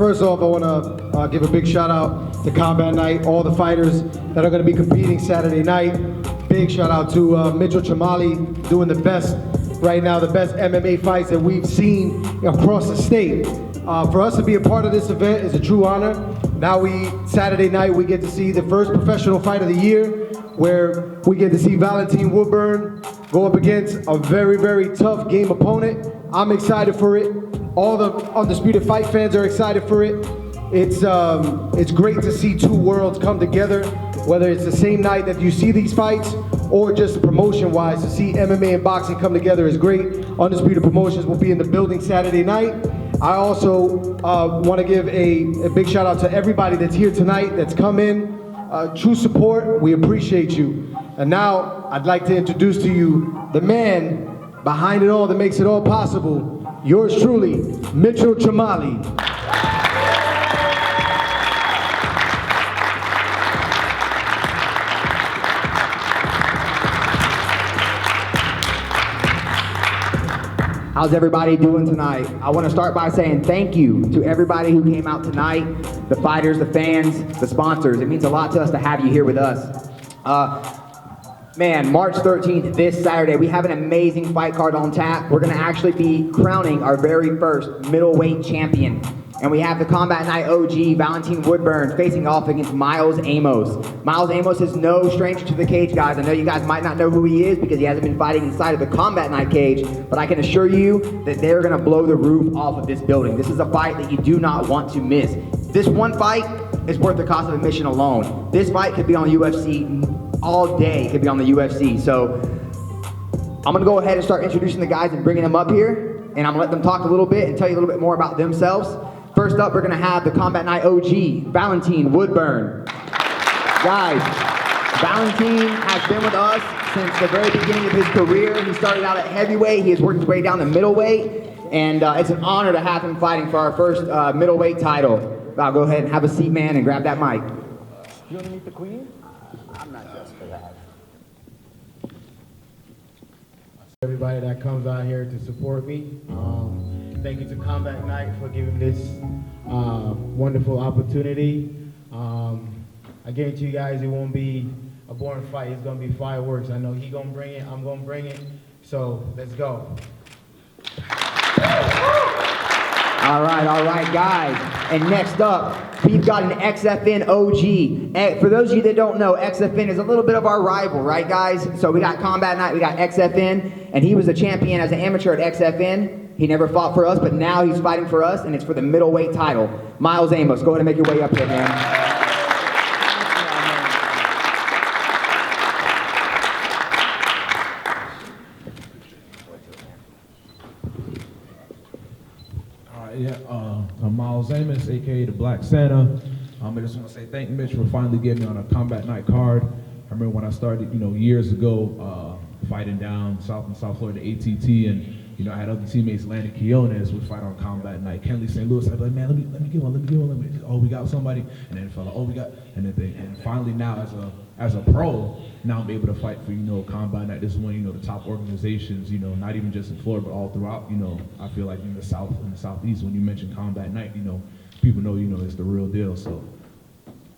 First off, I want to give a big shout out to Combat Night, all the fighters that are going to be competing Saturday night. Big shout out to Mitchell Chamali, doing the best right now, the best MMA fights that we've seen across the state. For us to be a part of this event is a true honor. Now Saturday night, we get to see the first professional fight of the year, where we get to see Valentine Woodburn go up against a very, very tough game opponent. I'm excited for it. All the Undisputed Fight fans are excited for it. It's great to see two worlds come together, whether it's the same night that you see these fights or just promotion-wise. To see MMA and boxing come together is great. Undisputed Promotions will be in the building Saturday night. I also want to give a big shout out to everybody that's here tonight, that's come in. True support, we appreciate you. And now I'd like to introduce to you the man behind it all that makes it all possible. Yours truly, Mitchell Chamali. How's everybody doing tonight? I want to start by saying thank you to everybody who came out tonight, the fighters, the fans, the sponsors. It means a lot to us to have you here with us. Man, March 13th, this Saturday, we have an amazing fight card on tap. We're going to actually be crowning our very first middleweight champion. And we have the Combat Night OG, Valentine Woodburn, facing off against Miles Amos. Miles Amos is no stranger to the cage, guys. I know you guys might not know who he is because he hasn't been fighting inside of the Combat Night cage, but I can assure you that they're going to blow the roof off of this building. This is a fight that you do not want to miss. This one fight is worth the cost of admission alone. This fight could be on UFC all day, could be on the UFC. So I'm going to go ahead and start introducing the guys and bringing them up here, and I'm going to let them talk a little bit and tell you a little bit more about themselves. First up, we're going to have the Combat Night OG, Valentine Woodburn. Guys, Valentine has been with us since the very beginning of his career. He started out at heavyweight. He has worked his way down to middleweight. And it's an honor to have him fighting for our first middleweight title. I'll go ahead and have a seat, man, and grab that mic. You want to meet the queen? I'm not just for that. Everybody that comes out here to support me. Thank you to Combat Night for giving me this wonderful opportunity. I guarantee you guys it won't be a boring fight. It's going to be fireworks. I know he's going to bring it. I'm going to bring it. So let's go. All right, guys. And next up, we've got an XFN OG. For those of you that don't know, XFN is a little bit of our rival, right, guys? So we got Combat Night, we got XFN, and he was a champion as an amateur at XFN. He never fought for us, but now he's fighting for us, and it's for the middleweight title. Miles Amos, go ahead and make your way up here, man. I'm Miles Amos, aka the Black Santa. I just want to say thank Mitch for finally getting me on a Combat Night card. I remember when I started, years ago, fighting down in South Florida, ATT, and I had other teammates, Landon Quiones, would fight on Combat Night. Kenley St. Louis, I'd be like, man, let me get one. Oh, we got somebody, and then it fell like, oh, we got, and finally now as a pro, now I'm able to fight for Combat Night. This is one the top organizations, not even just in Florida but all throughout. I feel like in the South and the Southeast, when you mention Combat Night, people know it's the real deal. So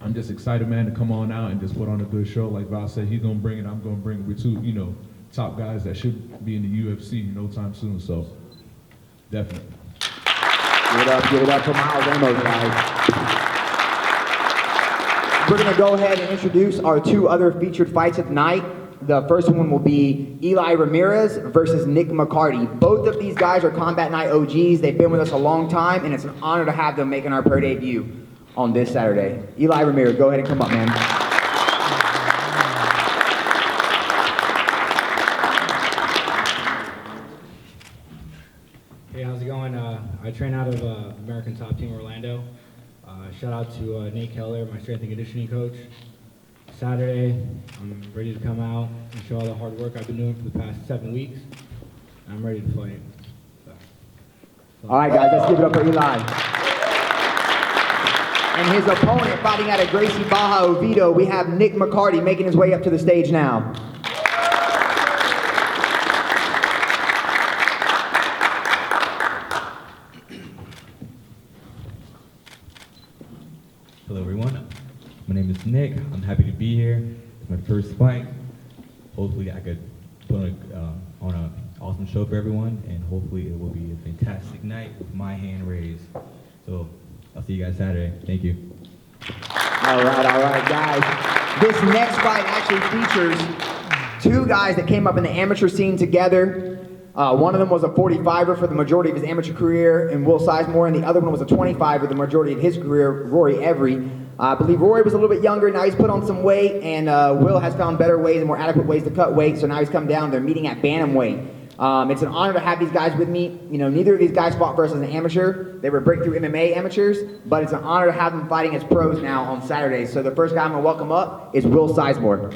I'm just excited, man, to come on out and just put on a good show. Like Val said, he's gonna bring it. I'm gonna bring it. We're two top guys that should be in the UFC no time soon. So definitely. Give it up for Miles Amos, guys. We're going to go ahead and introduce our two other featured fights of the night. The first one will be Eli Ramirez versus Nick McCarty. Both of these guys are Combat Night OGs. They've been with us a long time, and it's an honor to have them making our pro debut on this Saturday. Eli Ramirez, go ahead and come up, man. Hey, how's it going? I train out of American Top Team Orlando. Shout out to Nate Keller, my strength and conditioning coach. Saturday, I'm ready to come out and show all the hard work I've been doing for the past 7 weeks. I'm ready to fight. All right, guys, let's give it up for Eli. And his opponent fighting out of Gracie Baja Oviedo, we have Nick McCarty making his way up to the stage now. Hello everyone, my name is Nick. I'm happy to be here. It's my first fight. Hopefully I could put on an awesome show for everyone, and hopefully it will be a fantastic night with my hand raised. So I'll see you guys Saturday. Thank you. All right, guys. This next fight actually features two guys that came up in the amateur scene together. One of them was a 45er for the majority of his amateur career, and Will Sizemore, and the other one was a 25er the majority of his career, Rory Every. I believe Rory was a little bit younger, now he's put on some weight, and Will has found better ways and more adequate ways to cut weight, so now he's come down. They're meeting at bantamweight. It's an honor to have these guys with me. You know, neither of these guys fought for us as an amateur. They were breakthrough MMA amateurs, but it's an honor to have them fighting as pros now on Saturdays. So the first guy I'm going to welcome up is Will Sizemore.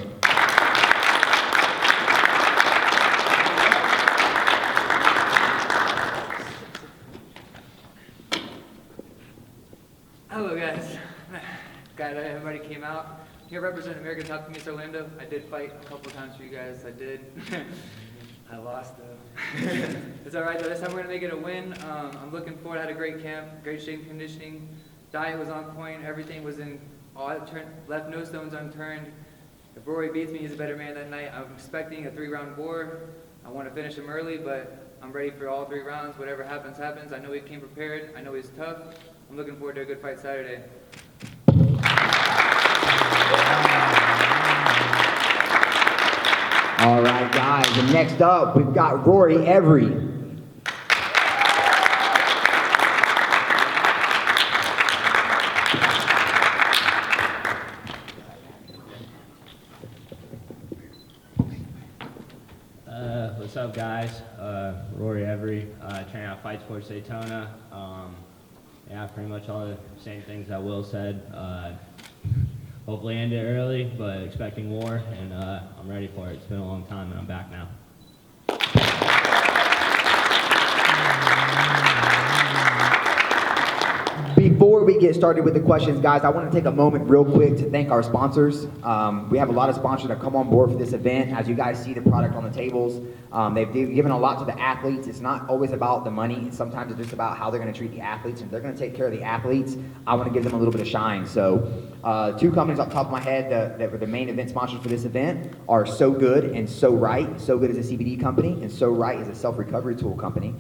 Hello guys. Glad that everybody came out. Here representing American Top Team Against Orlando. I did fight a couple times for you guys. I did. I lost though. It's alright though. This time we're gonna make it a win. I'm looking forward. I had a great camp, great strength and conditioning. Diet was on point. Everything was in. Left no stones unturned. If Rory beats me, he's a better man that night. I'm expecting a 3-round war. I want to finish him early, but I'm ready for all 3 rounds. Whatever happens, happens. I know he came prepared. I know he's tough. I'm looking forward to a good fight Saturday. All right, guys, and next up, we've got Rory Every. What's up, guys? Rory Every, training out Fight Sports Daytona. Yeah, pretty much all the same things that Will said. Hopefully end it early, but expecting war, and I'm ready for it. It's been a long time, and I'm back now. Before we get started with the questions, guys, I want to take a moment real quick to thank our sponsors. We have a lot of sponsors that come on board for this event. As you guys see the product on the tables, they've given a lot to the athletes. It's not always about the money. Sometimes it's just about how they're going to treat the athletes. And if they're going to take care of the athletes, I want to give them a little bit of shine. So 2 companies off the top of my head that were the main event sponsors for this event are So Good and So Right. So Good is a CBD company, and So Right is a self-recovery tool company.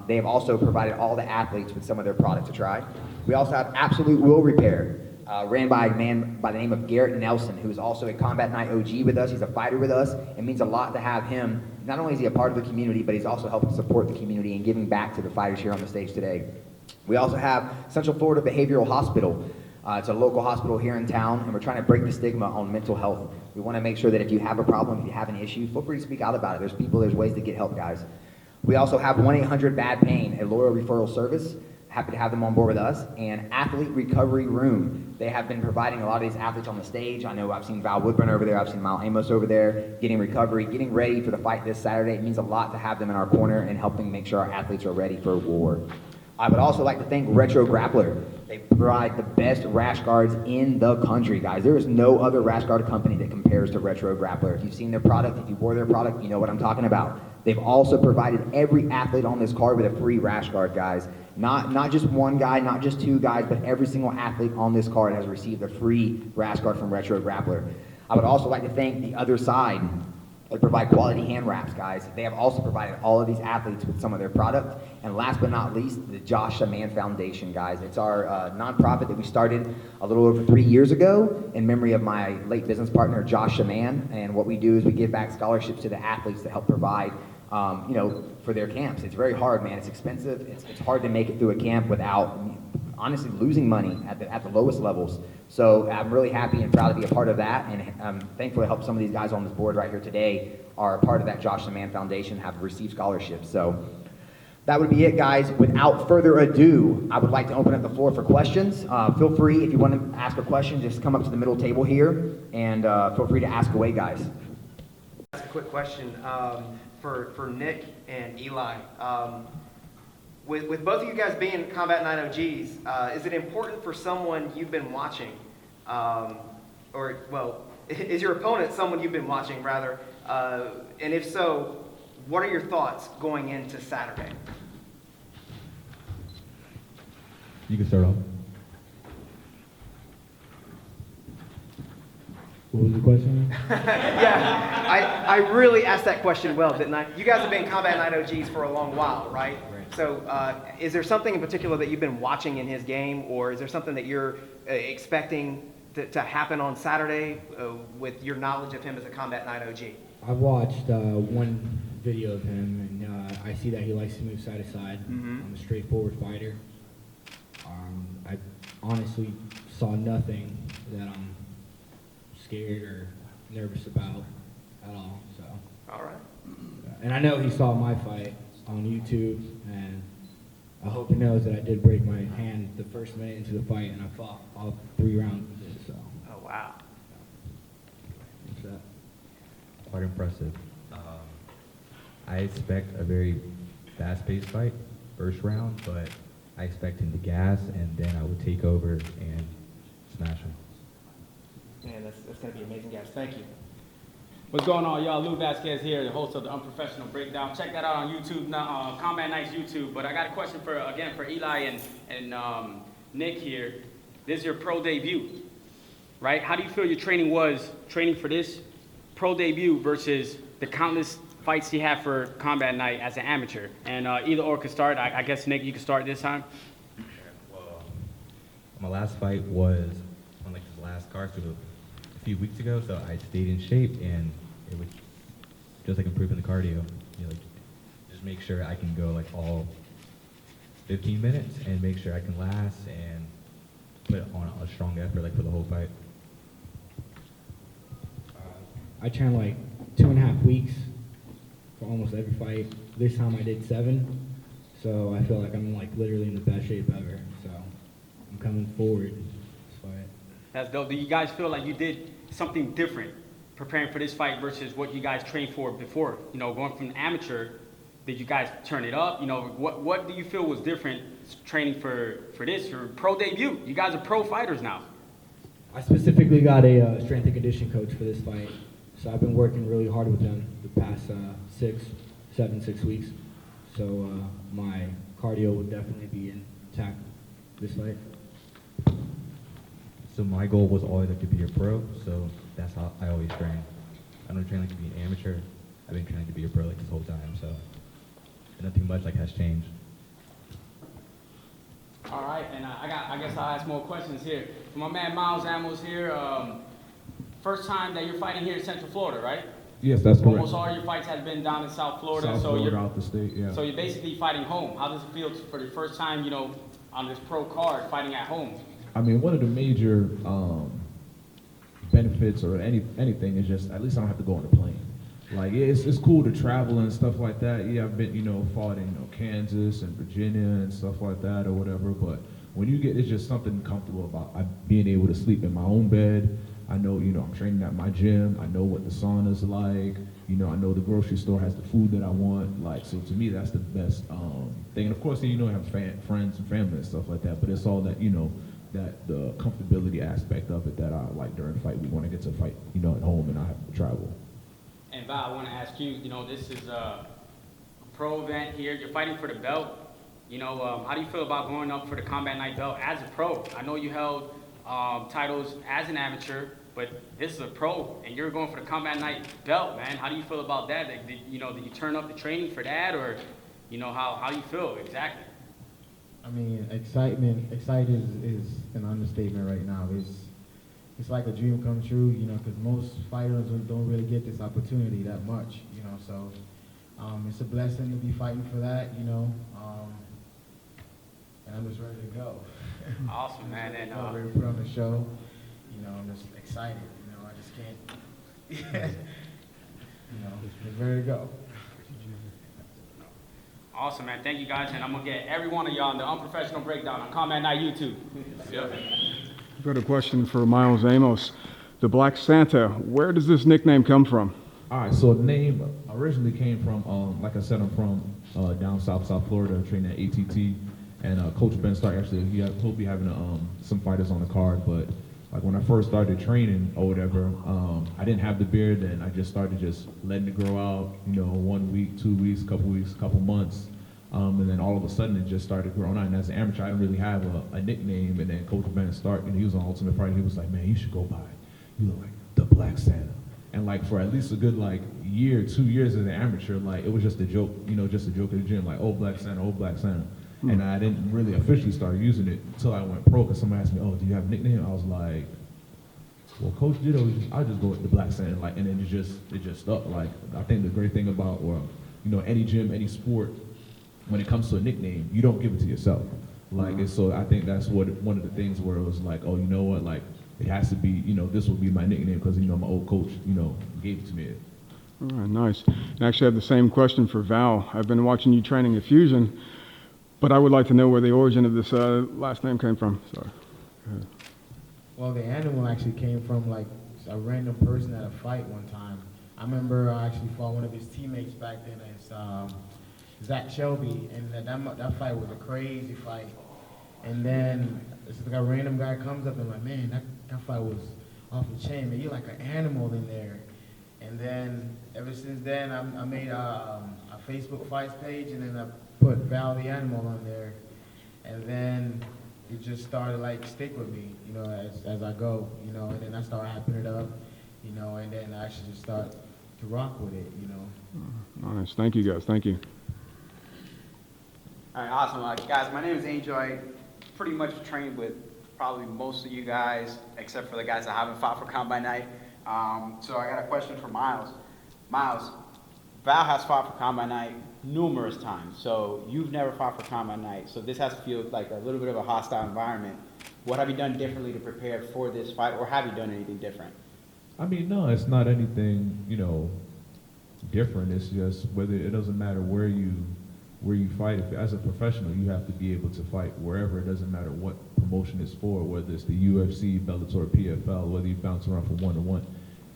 They have also provided all the athletes with some of their product to try. We also have Absolute Will Repair, ran by a man by the name of Garrett Nelson, who is also a Combat Night OG with us. He's a fighter with us. It means a lot to have him. Not only is he a part of the community, but he's also helping support the community and giving back to the fighters here on the stage today. We also have Central Florida Behavioral Hospital. It's a local hospital here in town, and we're trying to break the stigma on mental health. We want to make sure that if you have a problem, if you have an issue, feel free to speak out about it. There's ways to get help, guys. We also have 1-800-BAD-PAIN, a loyal referral service. Happy to have them on board with us. And Athlete Recovery Room. They have been providing a lot of these athletes on the stage. I know I've seen Val Woodburn over there. I've seen Mal Amos over there getting recovery, getting ready for the fight this Saturday. It means a lot to have them in our corner and helping make sure our athletes are ready for war. I would also like to thank Retro Grappler. They provide the best rash guards in the country, guys. There is no other rash guard company that compares to Retro Grappler. If you've seen their product, if you wore their product, you know what I'm talking about. They've also provided every athlete on this card with a free rash guard, guys. Not just one guy, not just 2 guys, but every single athlete on this card has received a free rash guard from Retro Grappler. I would also like to thank the other side. They provide quality hand wraps, guys. They have also provided all of these athletes with some of their product. And last but not least, the Josh Shaman Foundation, guys. It's our nonprofit that we started a little over 3 years ago in memory of my late business partner, Josh Shaman. And what we do is we give back scholarships to the athletes to help provide, for their camps. It's very hard, man. It's expensive. It's hard to make it through a camp without, honestly, losing money at the lowest levels. So I'm really happy and proud to be a part of that, and I'm thankful to help some of these guys on this board right here today are part of that Josh Shaman Foundation, have received scholarships. So that would be it, guys. Without further ado, I would like to open up the floor for questions. Feel free, if you want to ask a question, just come up to the middle table here, and feel free to ask away, guys. Ask a quick question for Nick and Eli. With both of you guys being Combat Night OGs, is it important for someone you've been watching, is your opponent someone you've been watching, rather? And if so, what are your thoughts going into Saturday? You can start off. What was the question? Yeah, I really asked that question well, didn't I? You guys have been Combat Night OGs for a long while, right? So is there something in particular that you've been watching in his game, or is there something that you're expecting to happen on Saturday with your knowledge of him as a Combat Night OG? I've watched one video of him, and I see that he likes to move side to side. I'm a straightforward fighter. I honestly saw nothing that I'm scared or nervous about at all. So. All right. And I know he saw my fight on YouTube, and I hope he knows that I did break my hand the first minute into the fight, and I fought all 3 rounds with it. So. Oh wow. That's that. Quite impressive. I expect a very fast-paced fight, first round, but I expect him to gas, and then I would take over and smash him. Man, that's going to be amazing, guys. Thank you. What's going on, y'all? Lou Vasquez here, the host of the Unprofessional Breakdown. Check that out on YouTube, now, Combat Night's YouTube. But I got a question for Eli and Nick here. This is your pro debut, right? How do you feel your training was training for this pro debut versus the countless fights you had for Combat Night as an amateur? And either or could start. I guess, Nick, you can start this time. Well, my last fight was on like this last card, so a few weeks ago, so I stayed in shape, and it was just like improving the cardio. You know, like, just make sure I can go like all 15 minutes and make sure I can last and put on a strong effort like for the whole fight. I trained like 2.5 weeks for almost every fight. This time I did 7, so I feel like I'm like literally in the best shape ever. So I'm coming forward this fight. That's dope. Do you guys feel like you did something different preparing for this fight versus what you guys trained for before? You know, going from amateur, did you guys turn it up? You know, what do you feel was different training for this, your pro debut? You guys are pro fighters now. I specifically got a strength and conditioning coach for this fight, so I've been working really hard with them the past 6 weeks. So my cardio will definitely be intact this fight. So my goal was always like to be a pro, so that's how I always train. I don't train like to be an amateur. I've been training to be a pro like this whole time, so nothing much like has changed. All right, and I guess I'll ask more questions here. So my man Miles Amos here. First time that you're fighting here in Central Florida, right? Yes, that's correct. Almost all your fights have been down in South Florida. South so Florida, you're out the state, yeah. So you're basically fighting home. How does it feel for the first time, you know, on this pro card, fighting at home? I mean, one of the major benefits or anything is just at least I don't have to go on a plane. Like, yeah, it's cool to travel and stuff like that. Yeah, I've been, fought in Kansas and Virginia and stuff like that or whatever. But when you get, it's just something comfortable about being able to sleep in my own bed. I know, I'm training at my gym. I know what the sauna's like. I know the grocery store has the food that I want. Like, so to me, that's the best thing. And of course, I have friends and family and stuff like that. But it's all that, that the comfortability aspect of it that I like during the fight. We want to get to fight, at home and I have to travel. And Val, I want to ask you, this is a pro event here. You're fighting for the belt. How do you feel about going up for the Combat Night belt as a pro? I know you held titles as an amateur, but this is a pro, and you're going for the Combat Night belt, man. How do you feel about that? Did you turn up the training for that, or, how do you feel exactly? I mean, excited is an understatement right now. It's like a dream come true, because most fighters don't really get this opportunity that much, so it's a blessing to be fighting for that, and I'm just ready to go. Awesome, man. And ready to put on the show, I'm just excited, I just can't, just ready to go. Awesome, man. Thank you, guys. And I'm going to get every one of y'all on the Unprofessional Breakdown on Combat Night YouTube. Yep. I've got a question for Miles Amos. The Black Santa, where does this nickname come from? All right, so the name originally came from, like I said, I'm from down South Florida, training at ATT. And Coach Ben Stark, actually, he'll be having some fighters on the card. But like when I first started training or whatever, I didn't have the beard, and I just started just letting it grow out, 1 week, 2 weeks, couple months. And then all of a sudden it just started growing out. And as an amateur, I didn't really have a nickname. And then Coach Ben Stark, he was on Ultimate Fighter, he was like, man, you should go by, you look like the Black Santa. And like for at least a good like year, 2 years as an amateur, like it was just a joke, just a joke in the gym, like, oh, Black Santa, oh, Black Santa. And I didn't really officially start using it until I went pro, because somebody asked me, oh, do you have a nickname? I was like, well, Coach did always, I'll just go with the Black Santa, like, and then it just stuck. Like, I think the great thing about, any gym, any sport, when it comes to a nickname, you don't give it to yourself. Like, and so I think that's one of the things where it was like, oh, you know what, like, it has to be, this will be my nickname because, my old coach, gave it to me. All right, nice. I actually have the same question for Val. I've been watching you training at Fusion, but I would like to know where the origin of this last name came from. Sorry. Well, the animal actually came from like a random person at a fight one time. I remember I actually fought one of his teammates back then. It's Zach Shelby, and that fight was a crazy fight. And then it's like a random guy comes up and like, man, that fight was off the chain, man. You're like an animal in there. And then ever since then, I made a Facebook fights page, and then I put Val the Animal on there. And then it just started like stick with me, as I go, and then I start hyping it up, and then I actually just start to rock with it, Nice. Thank you, guys. Thank you. All right, awesome. Guys, my name is Angel. I pretty much trained with probably most of you guys, except for the guys that haven't fought for Combine Night. So I got a question for Miles. Miles, Val has fought for Combine Night numerous times, so you've never fought for Combine Night, so this has to feel like a little bit of a hostile environment. What have you done differently to prepare for this fight, or have you done anything different? I mean, no, it's not anything, different. It's just whether it doesn't matter where you fight. If as a professional, you have to be able to fight wherever. It doesn't matter what promotion it's for, whether it's the UFC, Bellator, PFL, whether you bounce around from one to one.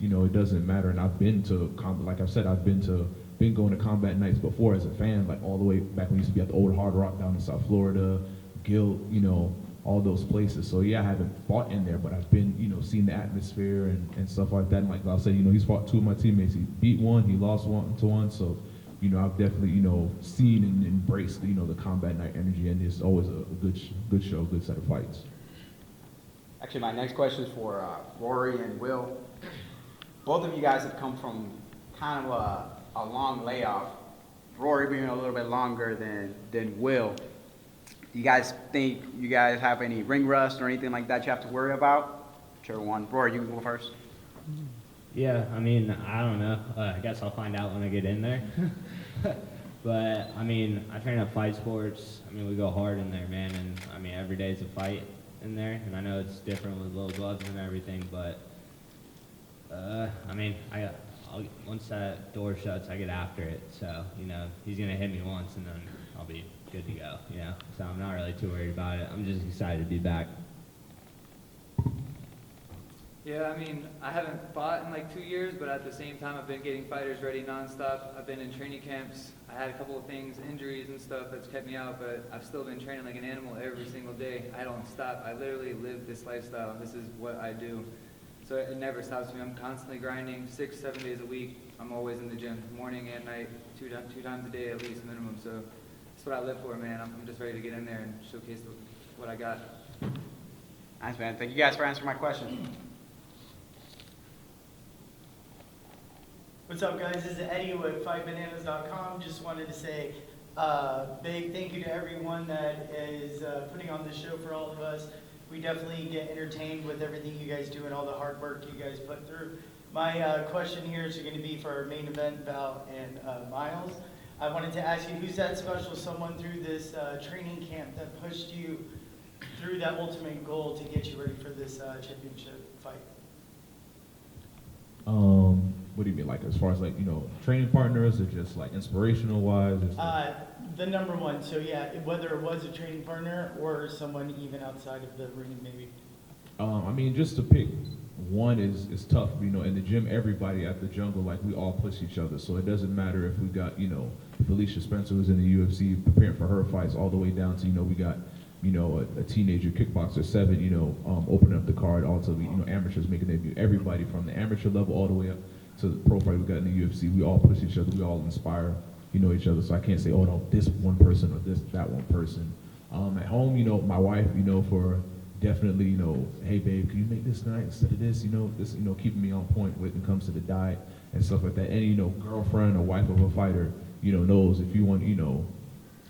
It doesn't matter. And I've been to, like I said, I've been going to combat nights before as a fan, like all the way back when we used to be at the old Hard Rock down in South Florida, Guild, all those places. So yeah, I haven't fought in there, but I've been, seen the atmosphere and stuff like that. And like I said, he's fought two of my teammates. He beat one, he lost one. So, I've definitely, seen and embraced, the combat night energy, and it's always a good show, good set of fights. Actually, my next question is for Rory and Will. Both of you guys have come from kind of a long layoff. Rory being a little bit longer than Will. Do you guys think you guys have any ring rust or anything like that you have to worry about? Whichever one. Rory, you can go first. Yeah, I mean, I don't know. I guess I'll find out when I get in there. But, I mean, I train at Fight Sports. I mean, we go hard in there, man. And, I mean, every day is a fight in there. And I know it's different with little gloves and everything. But, I mean, once that door shuts, I get after it. So, he's going to hit me once and then I'll be good to go, So I'm not really too worried about it. I'm just excited to be back. Yeah, I mean, I haven't fought in like 2 years, but at the same time, I've been getting fighters ready nonstop. I've been in training camps. I had a couple of things, injuries and stuff that's kept me out, but I've still been training like an animal every single day. I don't stop. I literally live this lifestyle. This is what I do. So it never stops me. I'm constantly grinding 6-7 days a week. I'm always in the gym, morning and night, two times a day at least minimum. So that's what I live for, man. I'm just ready to get in there and showcase what I got. Nice, man. Thank you guys for answering my question. What's up, guys? This is Eddie with FightBananas.com. Just wanted to say big thank you to everyone that is putting on this show for all of us. We definitely get entertained with everything you guys do and all the hard work you guys put through. My question here is going to be for our main event, Val and Miles. I wanted to ask you, who's that special someone through this training camp that pushed you through that ultimate goal to get you ready for this championship fight? What do you mean, like as far as like, training partners, or just like inspirational wise? The number one, so yeah, whether it was a training partner or someone even outside of the ring, maybe. I mean, just to pick one is tough. In the gym, everybody at the Jungle, like we all push each other. So it doesn't matter if we got, Felicia Spencer was in the UFC preparing for her fights, all the way down to, we got, a teenager kickboxer, 7, opening up the card, also, amateurs making their debut. Everybody from the amateur level all the way up to the pro fight we got in the UFC, we all push each other, we all inspire, each other. So I can't say, oh no, this one person or that one person. At home, my wife, for definitely, hey babe, can you make this tonight instead of this? This, keeping me on point when it comes to the diet and stuff like that. Any, girlfriend or wife of a fighter, knows if you want,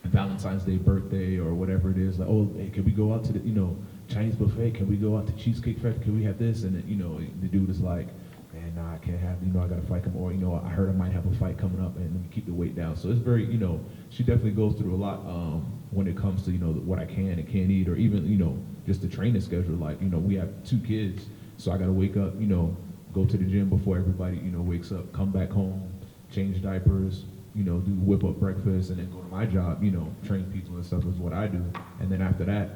Valentine's Day, birthday, or whatever it is, like, oh, hey, can we go out to the, Chinese buffet? Can we go out to Cheesecake Factory? Can we have this? And then, the dude is like, man, nah, I can't have, I got to fight or, I heard I might have a fight coming up, and let me keep the weight down. So it's very, she definitely goes through a lot when it comes to, what I can and can't eat, or even, just the training schedule. Like, we have 2 kids, so I got to wake up, go to the gym before everybody, wakes up, come back home, change diapers, do whip up breakfast, and then go to my job, train people and stuff is what I do. And then after that,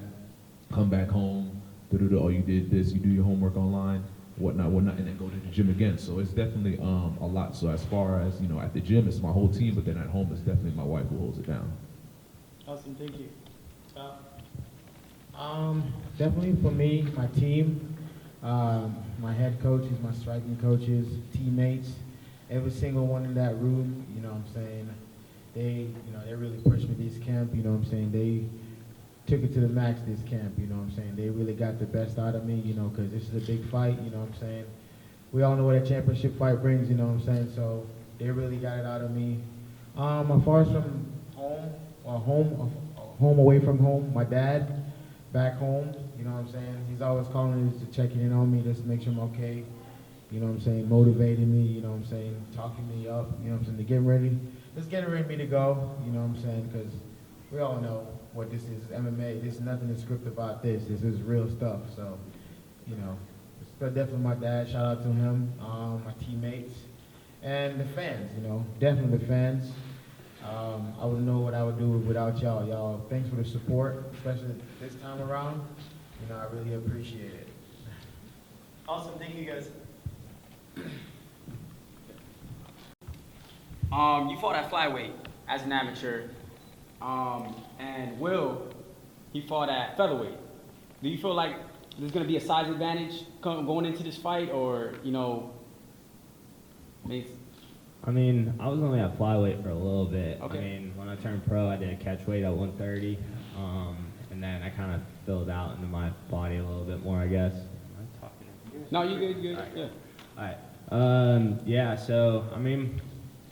come back home, oh, you did this, you do your homework online, whatnot, and then go to the gym again. So it's definitely a lot. So as far as, at the gym, it's my whole team, but then at home, it's definitely my wife who holds it down. Awesome, thank you. Definitely for me, my team, my head coaches, my striking coaches, teammates, every single one in that room, they really pushed me this camp, they took it to the max this camp, they really got the best out of me, because this is a big fight, we all know what a championship fight brings, so they really got it out of me. As far as from home away from home, my dad, back home, he's always calling me just to checking in on me, just to make sure I'm okay, motivating me, talking me up, to get ready, just getting ready to go, because we all know what this is, MMA, there's nothing to script about this is real stuff, so, but definitely my dad, shout out to him, my teammates, and the fans, definitely the fans. I wouldn't know what I would do without y'all. Y'all, thanks for the support, especially this time around. I really appreciate it. Awesome, thank you guys. You fought at flyweight as an amateur, and Will, he fought at featherweight. Do you feel like there's going to be a size advantage going into this fight, or I mean, I was only at flyweight for a little bit. Okay. I mean, when I turned pro, I did a catch weight at 130, and then I kind of filled out into my body a little bit more, I guess. Am I talking? No, you good, you good. All right. Yeah. All right. Yeah, so, I mean,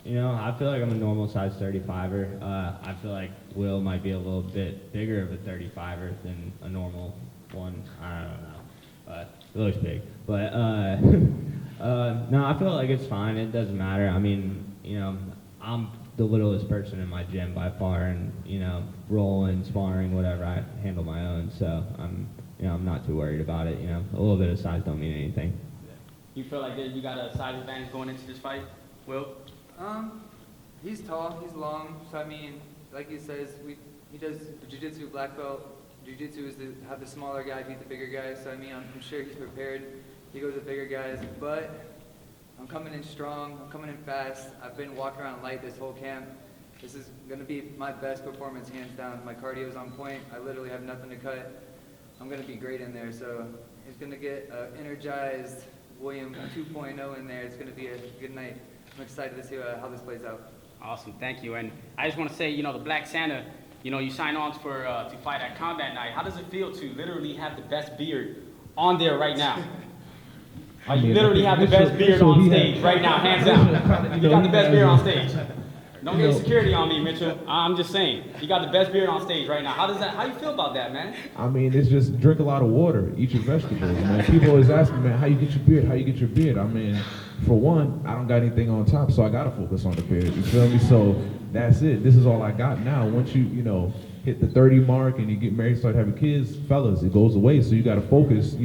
I feel like I'm a normal size 35er. I feel like Will might be a little bit bigger of a 35er than a normal one. I don't know, but it looks big. But, no, I feel like it's fine. It doesn't matter. I mean, I'm the littlest person in my gym by far, and, rolling, sparring, whatever, I handle my own. So I'm not too worried about it. A little bit of size don't mean anything. You feel like that you got a size advantage going into this fight, Will? He's tall, he's long, so I mean, like he says, he does jiu-jitsu black belt. Jiu-jitsu is to have the smaller guy beat the bigger guy, so I mean, I'm sure he's prepared. He goes with bigger guys, but I'm coming in strong, I'm coming in fast. I've been walking around light this whole camp. This is gonna be my best performance, hands down. My cardio is on point. I literally have nothing to cut. I'm gonna be great in there, so he's gonna get energized William 2.0 in there. It's gonna be a good night. I'm excited to see how this plays out. Awesome, thank you. And I just want to say, the Black Santa, you sign on for to fight at Combat Night. How does it feel to literally have the best beard on there right now? You literally have the best beard on stage right now, hands down. You got the best beard on stage. Don't get security on me, Mitchell. I'm just saying, you got the best beard on stage right now. How you feel about that, man? I mean, it's just drink a lot of water, eat your vegetables, man. People always ask me, man, how you get your beard? How you get your beard? I mean, for one, I don't got anything on top, so I gotta focus on the beard. You feel me? So that's it. This is all I got now. Once you hit the 30 mark and you get married, start having kids, fellas, it goes away. So you gotta focus,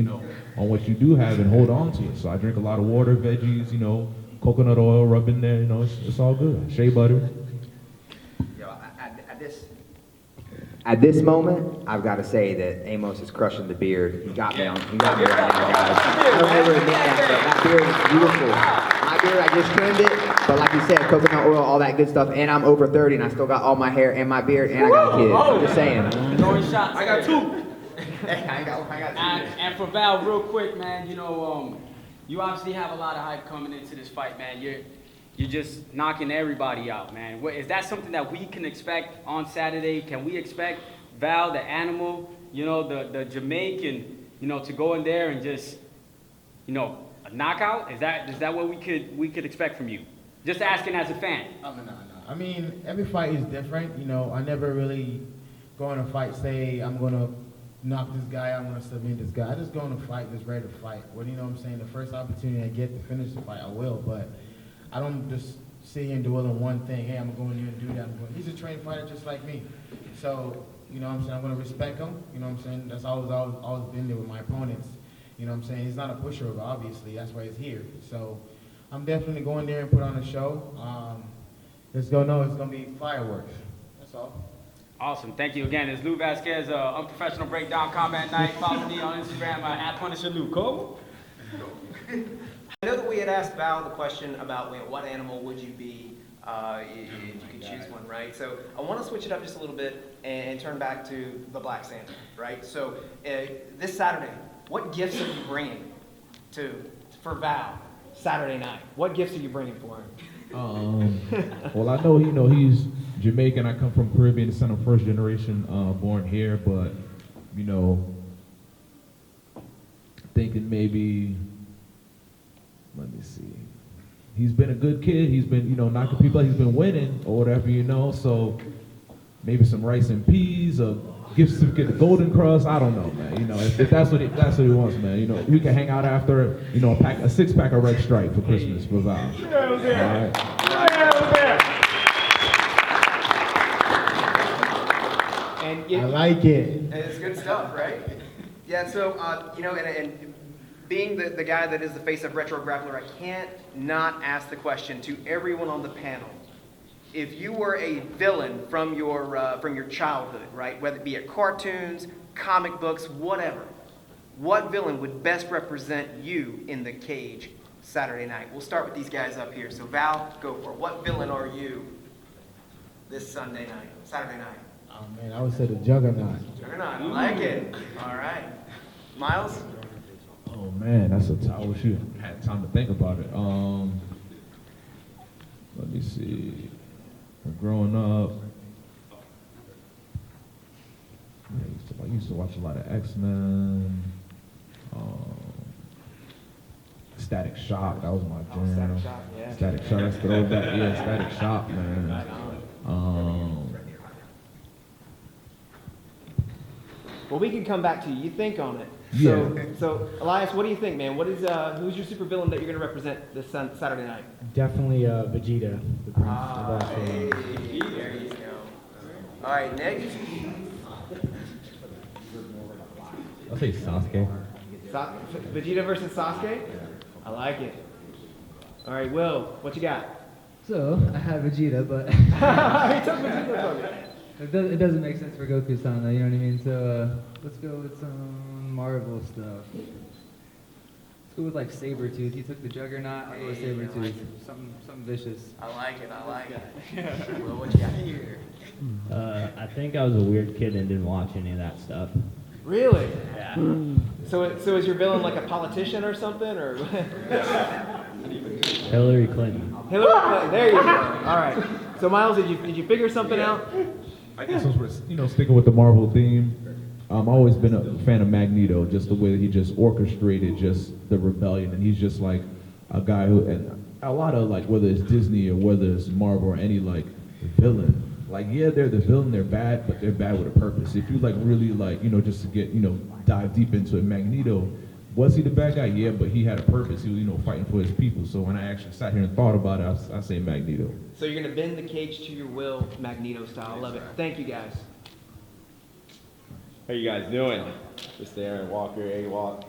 on what you do have and hold on to it. So I drink a lot of water, veggies, coconut oil, rub in there, it's all good. Shea butter. At this moment, I've got to say that Amos is crushing the beard. He got me right now, guys. I don't ever admit that, but that beard is beautiful. My beard, I just trimmed it, but like you said, coconut oil, all that good stuff, and I'm over 30, and I still got all my hair and my beard, and I got a kid. I'm just saying. Throwing shots. I got two. I got two. And for Val, real quick, man, you obviously have a lot of hype coming into this fight, man. You're just knocking everybody out, man. Is that something that we can expect on Saturday? Can we expect Val, the animal, the Jamaican, you know, to go in there and just, you know, a knockout? Is that what we could expect from you? Just asking as a fan. I mean, every fight is different. You know, I never really go in a fight say I'm gonna knock this guy out, I'm gonna submit this guy. I just go in a fight just ready to fight. Well, you know what I'm saying? The first opportunity I get to finish the fight, I will. But I don't just sit here and dwell on one thing. Hey, I'm gonna go in here and do that. He's a trained fighter just like me. So, you know what I'm saying? I'm gonna respect him. You know what I'm saying? That's always been there with my opponents. You know what I'm saying? He's not a pushover, obviously. That's why he's here. So I'm definitely going there and put on a show. Let's go know it's gonna be fireworks. That's all. Awesome. Thank you again. It's Lou Vasquez, Unprofessional Breakdown Combat Night. Follow me on Instagram at Punisher Lou. Cool? I know that we had asked Val the question about what animal would you be if you could choose one, right? So I want to switch it up just a little bit and turn back to the Black Santa, right? So this Saturday, what gifts are you bringing for Val Saturday night? What gifts are you bringing for him? Well, I know, he's Jamaican. I come from Caribbean descent. I'm first generation born here, but, thinking maybe, let me see. He's been a good kid. He's been, knocking people out. He's been winning or whatever, so maybe some rice and peas, a gift certificate, the Golden Cross. I don't know, man. If that's what he wants, man. We can hang out after, a 6-pack of Red Stripe for Christmas for Val. I like it. It's good stuff, right? Yeah, so, and being the guy that is the face of Retro Grappler, I can't not ask the question to everyone on the panel. If you were a villain from your childhood, right, whether it be it cartoons, comic books, whatever, what villain would best represent you in the cage Saturday night? We'll start with these guys up here. So Val, go for it. What villain are you this Saturday night? Oh man, I would say the Juggernaut. Juggernaut, I like it. All right. Miles? Oh man, that's a tough. I wish you had time to think about it. Let me see. Growing up, I used to watch a lot of X-Men. Static Shock, that was my jam. Static Shock, yeah. Static Shock, let's throw that. Yeah, Static Shock, man. Well, we can come back to you. You think on it. Yeah. So Elias, what do you think, man? Who's your supervillain that you're going to represent this Saturday night? Definitely Vegeta, the Prince of all Hey, there you go. All right, Nick. I'll say Sasuke. Vegeta versus Sasuke? I like it. All right, Will, what you got? So, I have Vegeta, but He took Vegeta from me. it doesn't make sense for Goku-san, though, you know what I mean? So, let's go with some Marvel stuff. Let's go with, like, Sabretooth. He took the Juggernaut, I'll go with Sabretooth. like something vicious. I like it. Will, what you got here? I think I was a weird kid and didn't watch any of that stuff. Really? Yeah. So is your villain like a politician or something, or? Hillary Clinton. Hillary Clinton. There you go. All right. So Miles, did you figure something out? I guess since we're sticking with the Marvel theme, I've always been a fan of Magneto, just the way that he just orchestrated just the rebellion, and he's just like a guy who, and a lot of like whether it's Disney or whether it's Marvel or any like villain, like yeah, they're the villain, they're bad, but they're bad with a purpose. If you like really like just to get dive deep into it, Magneto, was he the bad guy? Yeah, but he had a purpose. He was fighting for his people. So when I actually sat here and thought about it, I say Magneto. So you're gonna bend the cage to your will, Magneto style. I love it. Thank you guys. How you guys doing? Mr. Aaron Walker,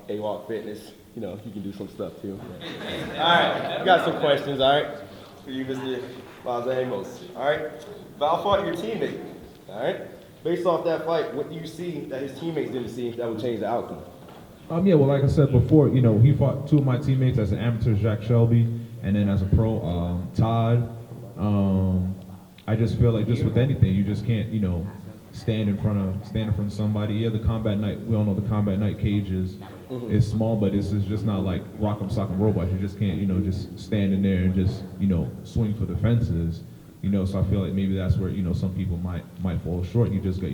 A-Walk Fitness. You can do some stuff too. All right, we got some questions, all right? For you, Mr. Los Amos. All right, Val fought your teammate, all right? Based off that fight, what do you see that his teammates didn't see that would change the outcome? Yeah, well, like I said before, he fought two of my teammates as an amateur, Jack Shelby, and then as a pro, Todd. I just feel like just with anything, you just can't, stand in front of somebody. Yeah, the combat night, we all know the combat night cage is small, but it's just not like rock'em sock'em robots. You just can't, just stand in there and just, swing for the fences. So I feel like maybe that's where, some people might fall short. You just got,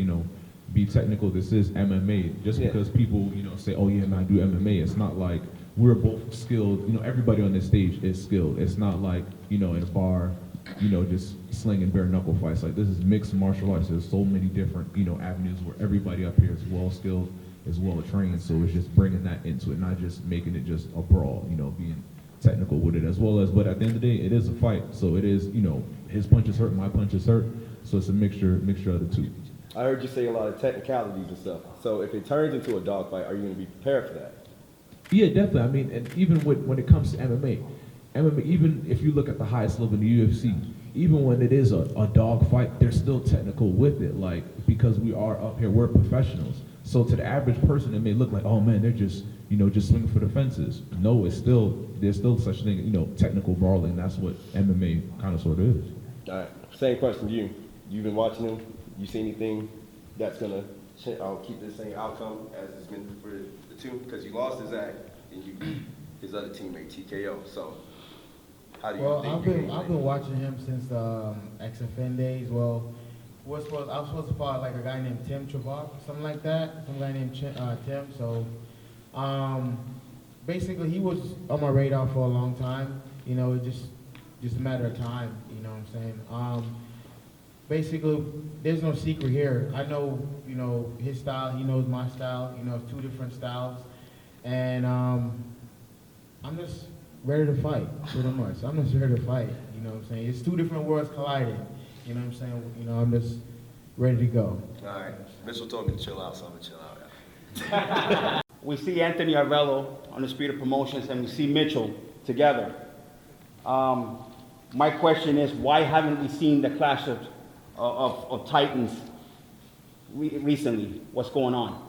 be technical. This is MMA. Just because people, say, oh yeah, man, I do MMA. It's not like we're both skilled. Everybody on this stage is skilled. It's not like, in a bar, just slinging bare knuckle fights. Like, this is mixed martial arts. There's so many different, avenues where everybody up here is well skilled, is well trained. So it's just bringing that into it, not just making it just a brawl. Being technical with it as well as. But at the end of the day, it is a fight. So it is, his punches hurt, my punches hurt. So it's a mixture of the two. I heard you say a lot of technicalities and stuff. So if it turns into a dogfight, are you going to be prepared for that? Yeah, definitely. I mean, and even when it comes to MMA, even if you look at the highest level in the UFC, even when it is a dog fight, they're still technical with it, like, because we are up here, we're professionals. So to the average person, it may look like, oh man, they're just, just swinging for the fences. No, there's still such a thing, technical brawling. That's what MMA kind of sort of is. All right, same question to you. You've been watching him. You see anything that's gonna keep the same outcome as it's been for the two? Because you lost to Zach and you beat his other teammate TKO. So how do you think? I've been watching him since the XFN days. Well, I was supposed to fight like a guy named Tim Travak, something like that. Some guy named Tim. So basically he was on my radar for a long time. It just a matter of time. You know what I'm saying? Basically, there's no secret here. I know, his style, he knows my style, two different styles. And I'm just ready to fight, pretty much. I'm just ready to fight, you know what I'm saying? It's two different worlds colliding, you know what I'm saying? I'm just ready to go. All right. Mitchell told me to chill out, so I'm going to chill out. We see Anthony Arvello on the Speed of Promotions, and we see Mitchell together. My question is, why haven't we seen the clash of Titans recently? What's going on?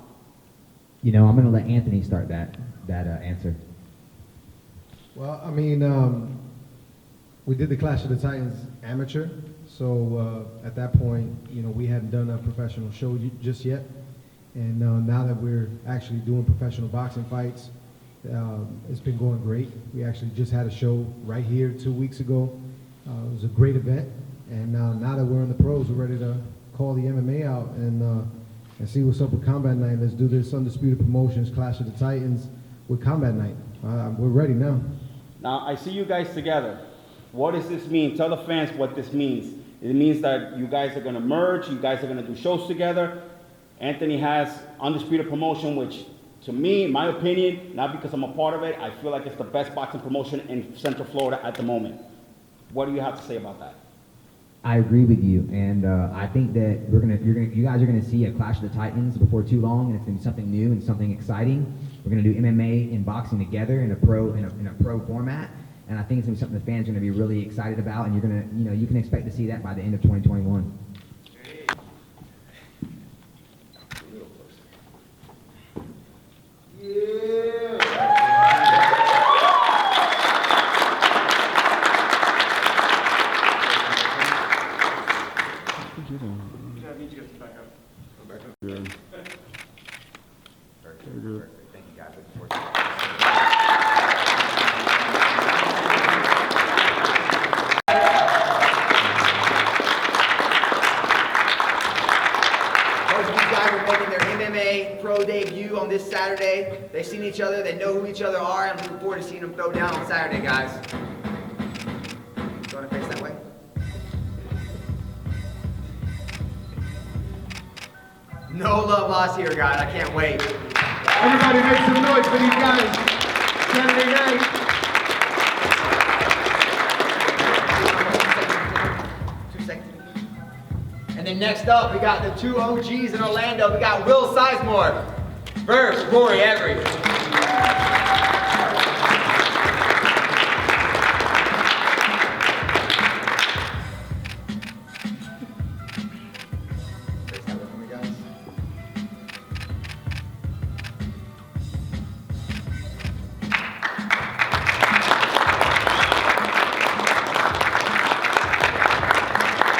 I'm going to let Anthony start that answer. Well, I mean, we did the Clash of the Titans amateur, so at that point, we hadn't done a professional show just yet. And now that we're actually doing professional boxing fights, it's been going great. We actually just had a show right here 2 weeks ago. It was a great event. And now that we're in the pros, we're ready to call the MMA out and see what's up with Combat Night. Let's do this Undisputed Promotions Clash of the Titans with Combat Night. We're ready now. Now, I see you guys together. What does this mean? Tell the fans what this means. It means that you guys are going to merge, you guys are going to do shows together. Anthony has Undisputed Promotion, which to me, in my opinion, not because I'm a part of it, I feel like it's the best boxing promotion in Central Florida at the moment. What do you have to say about that? I agree with you, and I think that you guys are gonna see a Clash of the Titans before too long, and it's gonna be something new and something exciting. We're gonna do MMA and boxing together in a pro format, and I think it's gonna be something the fans are gonna be really excited about, and you can expect to see that by the end of 2021. Good. Very good. Thank you guys. Looking forward to it. Both of these guys are making their MMA pro debut on this Saturday. They've seen each other, they know who each other are, and I'm looking forward to seeing them throw down on Saturday, guys. You want to face that way? No love lost here, guys. I can't wait. Everybody make some noise for these guys. Saturday night. And then next up, we got the two OGs in Orlando. We got Will Sizemore versus Rory Every.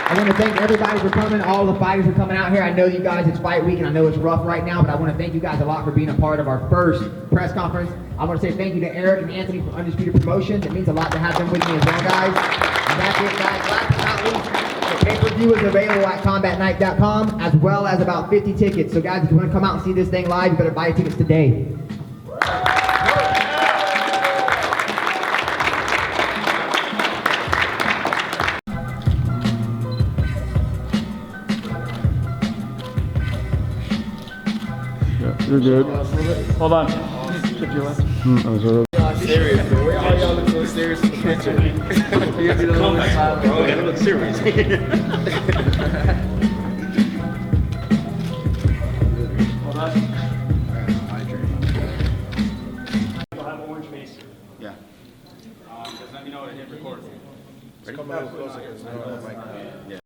I want to thank everybody for coming, all the fighters for coming out here. I know you guys, it's fight week, and I know it's rough right now, but I want to thank you guys a lot for being a part of our first press conference. I want to say thank you to Eric and Anthony from Undisputed Promotions. It means a lot to have them with me as well, guys. And that's it, guys. Last but not least, Pay-per-view is available at combatnight.com, as well as about 50 tickets. So guys, if you want to come out and see this thing live, you better buy your tickets today. Yeah, you're good. Hold on. I was already. Serious, bro. Why y'all look so serious in the picture? Come back, bro. Gotta look serious. Hold on. You'll have orange face. Yeah. Just let me know to hit record. Come a little closer, 'cause I know the mic. Yeah.